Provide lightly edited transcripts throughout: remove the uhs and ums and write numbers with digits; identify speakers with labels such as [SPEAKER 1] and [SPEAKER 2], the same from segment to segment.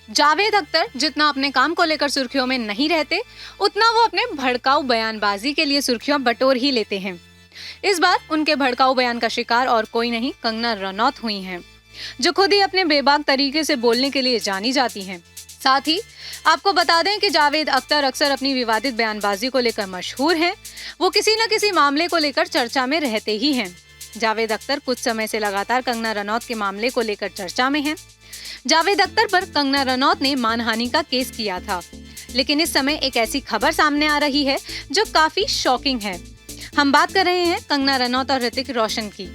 [SPEAKER 1] जावेद अख्तर जितना अपने काम को लेकर सुर्खियों में नहीं रहते, उतना वो अपने भड़काऊ बयानबाजी के लिए सुर्खियां बटोर ही लेते हैं। इस बार उनके भड़काऊ बयान का शिकार और कोई नहीं, कंगना रनौत हुई हैं, जो खुद ही अपने बेबाक तरीके से बोलने के लिए जानी जाती हैं। साथ ही आपको बता दें कि जावेद अख्तर अक्सर अपनी विवादित बयानबाजी को लेकर मशहूर हैं। वो किसी न किसी मामले को लेकर चर्चा में रहते ही हैं। जावेद अख्तर कुछ समय से लगातार कंगना रनौत के मामले को लेकर चर्चा में हैं। जावेद अख्तर पर कंगना रनौत ने मानहानि का केस किया था, लेकिन इस समय एक ऐसी खबर सामने आ रही है जो काफी शॉकिंग है। हम बात कर रहे हैं कंगना रनौत और ऋतिक रोशन की।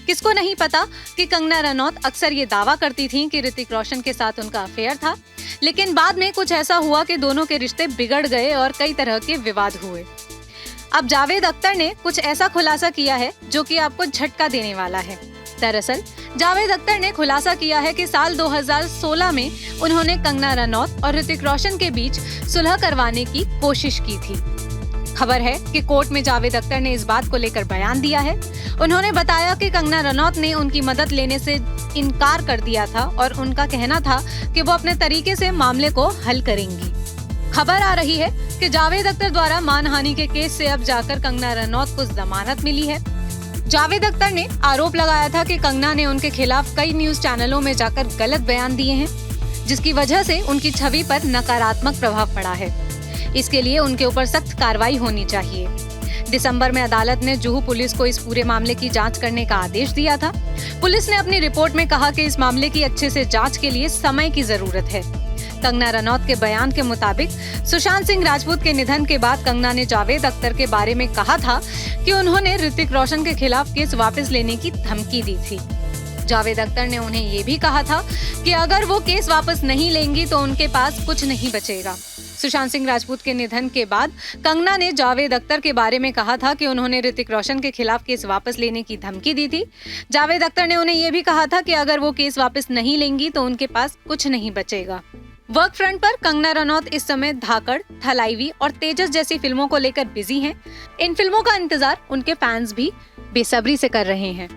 [SPEAKER 1] किसको नहीं पता कि कंगना रनौत अक्सर ये दावा करती थीं कि ऋतिक रोशन के साथ उनका अफेयर था, लेकिन बाद में कुछ ऐसा हुआ कि दोनों के रिश्ते बिगड़ गए और कई तरह के विवाद हुए। अब जावेद अख्तर ने कुछ ऐसा खुलासा किया है जो कि आपको झटका देने वाला है। दरअसल जावेद अख्तर ने खुलासा किया है कि साल 2016 में उन्होंने कंगना रनौत और ऋतिक रोशन के बीच सुलह करवाने की कोशिश की थी। खबर है कि कोर्ट में जावेद अख्तर ने इस बात को लेकर बयान दिया है। उन्होंने बताया कि कंगना रनौत ने उनकी मदद लेने से इनकार कर दिया था और उनका कहना था कि वो अपने तरीके से मामले को हल करेंगी। खबर आ रही है कि जावेद अख्तर द्वारा मानहानि के केस से अब जाकर कंगना रनौत को जमानत मिली है। जावेद अख्तर ने आरोप लगाया था कि कंगना ने उनके खिलाफ कई न्यूज चैनलों में जाकर गलत बयान दिए हैं, जिसकी वजह से उनकी छवि पर नकारात्मक प्रभाव पड़ा है। इसके लिए उनके ऊपर सख्त कार्रवाई होनी चाहिए। दिसंबर में अदालत ने जुहू पुलिस को इस पूरे मामले की जांच करने का आदेश दिया था। पुलिस ने अपनी रिपोर्ट में कहा कि इस मामले की अच्छे से जांच के लिए समय की जरूरत है। कंगना रनौत के बयान के मुताबिक सुशांत सिंह राजपूत के निधन के बाद कंगना ने जावेद अख्तर के बारे में कहा था कि उन्होंने ऋतिक रोशन के खिलाफ केस वापस लेने की धमकी दी थी। जावेद अख्तर ने उन्हें ये भी कहा था कि अगर वो केस वापस नहीं लेंगी तो उनके पास कुछ नहीं बचेगा। सुशांत सिंह राजपूत के निधन के बाद कंगना ने जावेद अख्तर के बारे में कहा था कि उन्होंने ऋतिक रोशन के खिलाफ केस वापस लेने की धमकी दी थी। जावेद अख्तर ने उन्हें ये भी कहा था कि अगर वो केस वापस नहीं लेंगी तो उनके पास कुछ नहीं बचेगा। वर्क फ्रंट पर कंगना रनौत इस समय धाकड़, थलाईवी और तेजस जैसी फिल्मों को लेकर बिजी हैं। इन फिल्मों का इंतजार उनके फैंस भी बेसब्री से कर रहे हैं।